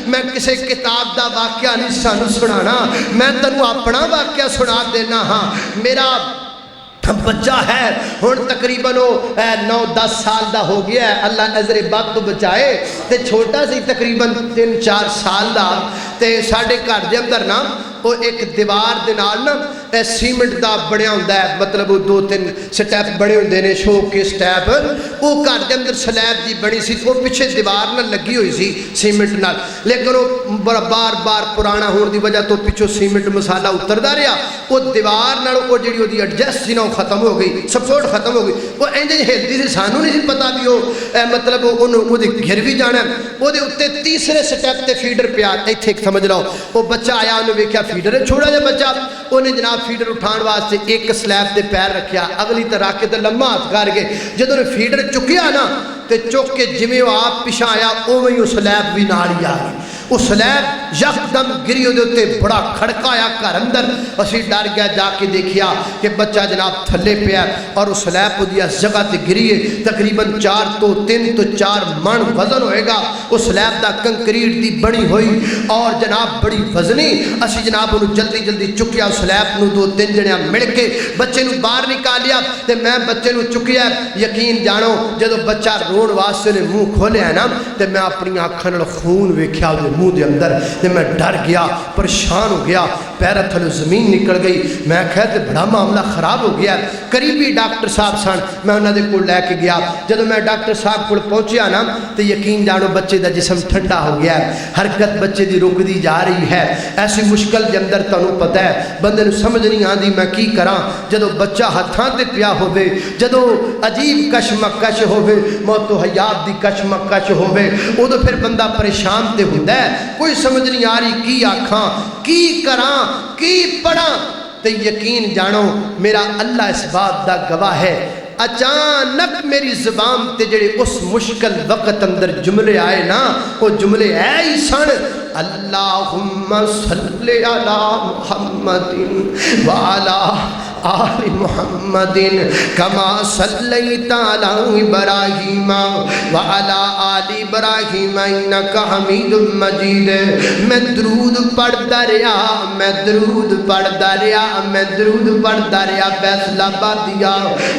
میں کسی کتاب دا واقعہ نہیں سانو سنانا، میں تنوں اپنا واقعہ سنا دینا ہاں۔ میرا بچہ ہے ہن تقریباً 9-10 سال دا ہو گیا ہے، اللہ نظر بد تو بچائے، تے چھوٹا سی تقریباً 3-4 سال دا، تے ساڈے گھر دے اندر نا وہ ایک دیوار دے نال نا سیمنٹ دا بنیا ہوندا ہے، مطلب وہ 2-3 سٹیپ بنے ہوندے نے، شو کے سٹیپ، وہ گھر دے اندر سلیب جی بنی سی، وہ پیچھے دیوار نال لگی ہوئی سی سیمنٹ نال، لیکن وہ بار بار پرانا ہون دی وجہ تو پچھوں سیمنٹ مسالہ اتردا رہیا، وہ دیوار نال وہ جڑی اودی ایڈجسٹ سی نا ختم ہو گئی، سپورٹ ختم ہو گئی، وہ انج ہلدی سی، سانوں نہیں سی پتا بھی وہ مطلب وہ گھر بھی جانا ہے، وہ دے اوتے تیسرے سٹیپ تے فیڈر پیا، ایتھے سمجھ لو وہ بچہ آیا، انہوں ویکھیا فیڈر ہے، چھوڑا جا بچہ، انہیں جناب فیڈر اٹھان واسطے ایک سلیب دے پیر رکھیا، اگلی طرح کے تے لمحہ ہاتھ کر کے جدوں نے فیڈر چکیا نا تے چک کے جویں وہ آپ پیچھے آیا اوویں وہ سلیب بھی نال ہی آ گئی، وہ سلیب یکدم گری دے اوتے بڑا کھڑکا آیا گھر اندر، اسی ڈر گیا، جا کے دیکھیا کہ بچہ جناب تھلے پیا اور وہ سلیب وہ اس جگہ تے گری ہے، تقریباً 3 تو 4 من وزن ہوئے گا، وہ سلیب دا کنکریٹ دی بنی ہوئی اور جناب بڑی وزنی، اسی جناب انہوں جلدی چکیا سلیب نو، 2-3 جنیاں مل کے بچے نو باہر نکالیا، تے میں بچے نو چکیا، یقین جانو جدو بچہ رون واسطے نے منہ کھولیا نا تے میں اپنی آنکھاں نال خون ویکھیا دے منہ دے اندر، تے میں ڈر گیا، پریشان ہو گیا، پیر تھلوں زمین نکل گئی، میں کہا تے بڑا معاملہ خراب ہو گیا، قریبی ڈاکٹر صاحب سن، میں انہاں دے کول لے کے گیا، جدو میں ڈاکٹر صاحب کول پہنچیا نا تے یقین جانو بچے دا جسم ٹھنڈا ہو گیا ہے، حرکت بچے دی رکدی جا رہی ہے، ایسی مشکل دے اندر تانوں پتہ ہے بندے نو سمجھ نہیں آندی میں کی کراں، جدو بچہ ہتھاں تے پیا ہوے، جدو عجیب کشمکش ہوے، موت و حیات دی کشمکش ہوے، اودوں پھر بندہ پریشان تے ہوندا ہے، کوئی سمجھ نہیں آ رہی کی آکھاں، کی کراں، کی پڑھاں، تے یقین جانو میرا اللہ اس بات دا گواہ ہے، اچانک میری زبان تے جڑے اس مشکل وقت اندر جملے آئے نا، وہ جملے اے ہی سن، اللہم صلی علی محمد وعلا آل محمد کما صلیت علی ابراہیم وعلا آل ابراہیم انکا حمید مجید، میں درود پڑھتا رہا، میں درود پڑھتا رہا، میں درود پڑھتا رہا، فیصلہ دیا،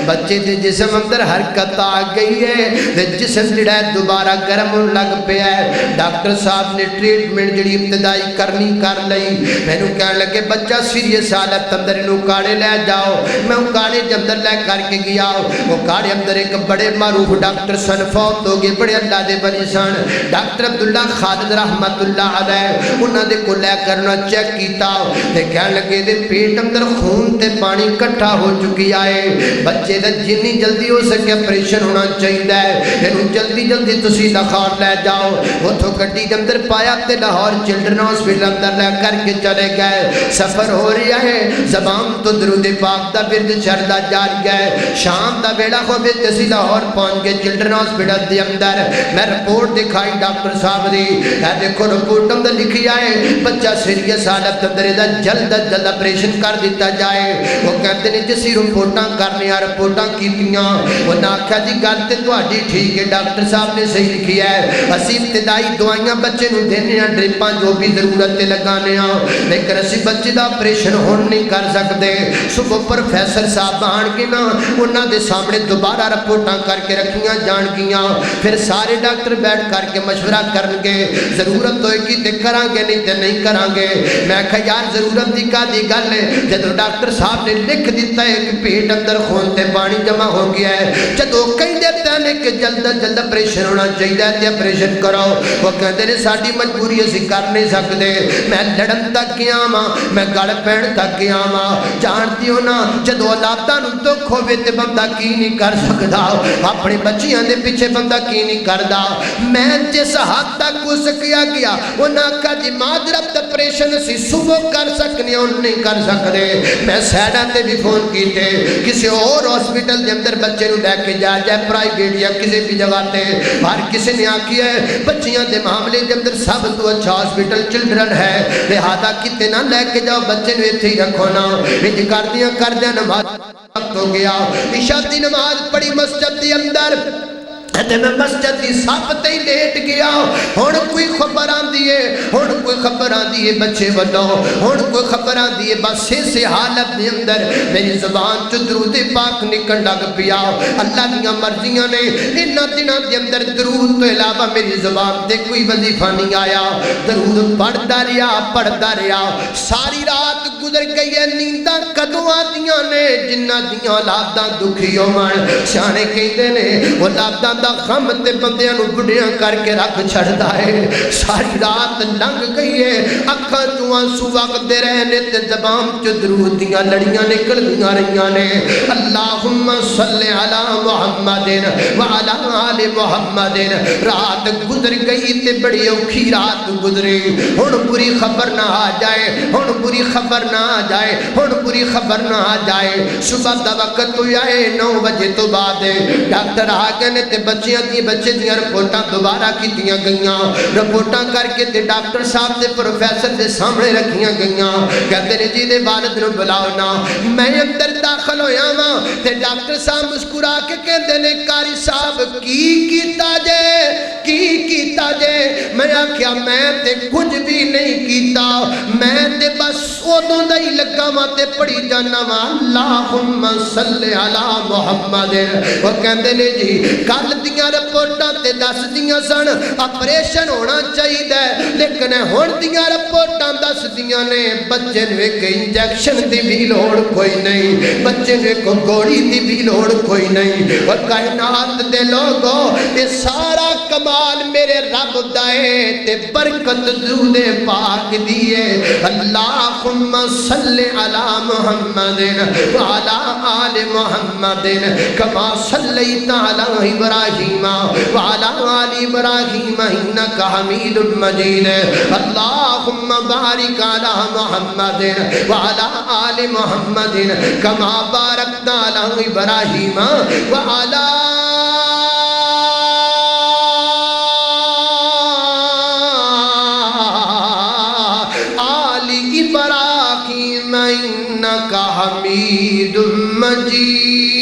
بچے دے جسم اندر حرکت آ گئی ہے، دے جسم جڑا ہے دوبارہ گرم لگ پیا ہے، ڈاکٹر صاحب نے ٹریٹمنٹ جڑی ابتدائی کرنی کر لئی، میں نو کہنے لگے بچہ سیریس حالت اندر انہوں کاڑے لے جاؤ، میں ان کاڑے اندر لے کر کے گیا، وہ کاڑے اندر ایک بڑے معروف ڈاکٹر سن، فوت ہو گئے، بڑے اللہ دے بنی سن، ڈاکٹر عبداللہ خالد رحمت اللہ علیہ، انہاں دے کو لے کرنا چیک کیتا، تے کہنے لگے دے پیٹ اندر خون تے پانی کٹھا ہو چکی آئے، بچے دا جنی جلدی ہو سکے اپریشن ہونا چاہیے ہے، انہوں جلدی تسی دخار لے جاؤ، وہ تو گڈی دے اندر پایا تے لاہور چلڈرن ہاسپٹل اندر لے کر کے چلے گئے، سفر ہو رہا ہے، زبان تو درود پاک دا برد چڑھدا جا رہا ہے، شام دا ویلا ہو گئے تسی لاہور پہنچ گئے چلڈرن ہاسپٹل دے اندر، میں رپورٹ دکھائی ڈاکٹر صاحب دی، اے دیکھو رپورٹ اندر لکھی آئے بچہ سیریس حالت اندر دا جلد اپریشن کر دیتا جائے، وہ کہتے ہیں جسی رپورٹاں کرنے آ رپورٹاں کیتیاں، وہ ناکھا جی گلتے تو آڈی ٹھیک ہے، ڈاکٹر صاحب نے صحیح لکھی ہے، اسی ابتدائی دعائیاں بچے نو دینے ہیں، ڈرپاں جو بھی ضرورت لگانے ہیں، لیکن اسی بچے دا اپریشن ہون نہیں کر سکتے، صبح پروفیسر صاحب آن کے نا انہاں دے سامنے دوبارہ رپورٹاں کر کے رکھیاں جان گیاں، پھر سارے ڈاکٹر بیٹھ کر کے مشورہ کرنگے، ضرورت ہوئے کی تے کرانگے نہیں تے نہیں کرانگے، میں کہا یار ضرورت دی کا دی گل ہے، جدو ڈاکٹر صاحب نے لکھ دیتا ہے کہ پیٹ اندر خون تے پانی جمع ہو گیا ہے، جدو کہیں دیتا ہے کہ جلد اپریشن ہونا چاہیے تے اپریشن کرو، وہ کہتے ہیں ساڑی مجبوری اسی کر نہیں سکتے، میں لڑن تک گیا ماں، میں گڑ پین تک گیا ماں، جانتی ہو نا جدو اولاداں نو دکھ ہوئے تے بندہ کی نہیں کر سکتا، اپنے بچیاں دے پیچھے بندہ کی نہیں کردا، میں جس حد تک کو سکیا گیا، وہ ناکا جی معذرت اپریشن اسی صبح کر سکنے اور نہیں کر سکتے، میں سیڈا تے بھی فون کیتے، کسی اور ہاسپٹل دے اندر بچے نو لے کے جائے پرائیویٹ یا کسی بھی جگہ تے، ہر کسی نے آکی ہے بچیاں دے معاملے دے اندر سب تو اچھا ہاسپٹل چلڈرن ہے، لہذا کتے نہ لے کے جاؤ بچے نو ایتھے ہی رکھو نا، انج کر دیا نماز وقت ہو گیا، عشاء دی نماز پڑھی مسجد دی اندر، تے میں مسجد دی سب تے ہی لیٹ گیا ہن کوئی خبر آندی ہے ہن کوئی خبر آندی ہے بچے والو ہن کوئی خبر آندی ہے بس اس حالت دے اندر میری زبان چ درود پاک نکل لگ پیا اللہ دیاں مرضیاں نے انہاں دناں دے اندر درود تو علاوہ میری زبان تے کوئی وظیفہ نہیں آیا درود پڑھدا رہیا ساری رات گزر گئی ہے نینداں کدوں آندیاں نے جنہاں دیاں اولاداں دکھی ہون سیانے کہندے نے اولاداں دا غم تے بندیاں نو بڑھیاں کر کے رکھ چھڑدا ہے ساری رات لنگ گئی ہے اکھاں چوں آنسو وگدے رہنے تے زبان چ درود دیاں لڑیاں نکلدیاں رہیاں نے اللہم صلی علی محمد وعلی آل محمد رات گزر گئی تے بڑی اوکھی رات گزری ہن بری خبر نہ آ جائے ہن بری خبر نہ آ جائے ہن بری خبر نہ آ جائے صبح دا وقت ہویا ہے 9 بجے تو بعد ڈاکٹر آ گئے نے تے بچے دیاں رپورٹاں دوبارہ کیتیاں گئیاں رپورٹاں کر کے تے ڈاکٹر صاحب تے پروفیسر دے سامنے رکھیاں گئیاں کہتے نے جی دے والد نو بلاؤ نا میں اندر داخل ہویا ہاں تے ڈاکٹر صاحب مسکرا کے کہندے نے قاری صاحب کی کیتا جے میں آکھیا میں تے کچھ بھی نہیں کیتا میں تے بس اودوں دا ہی لگا وا تے پڑھی جانا وا اللہم صلی علی محمد وہ کہندے نے جی کل دیاں رپورٹاں تے دس دیاں سن آپریشن ہونا چاہیے لیکن ہن دیاں رپورٹاں دس دیاں نے بچے نو ایک انجیکشن دی بھی لوڑ کوئی نہیں بچے نو ایک گولی دی بھی لوڑ کوئی نہیں اور کائنات دے لوگو یہ سارا کمال میرے رب دا ہے تے برکت درود پاک دیے اللہم صلی علی محمد وعلی آل محمد کما صلیت علی ابراہیم وعلی آل ابراہیم انکا حمید مجید اللہم بارک علی محمد وعلی آل محمد کما بارکت علی ابراہیم وعلی آل ابراہیم انکا حمید مجید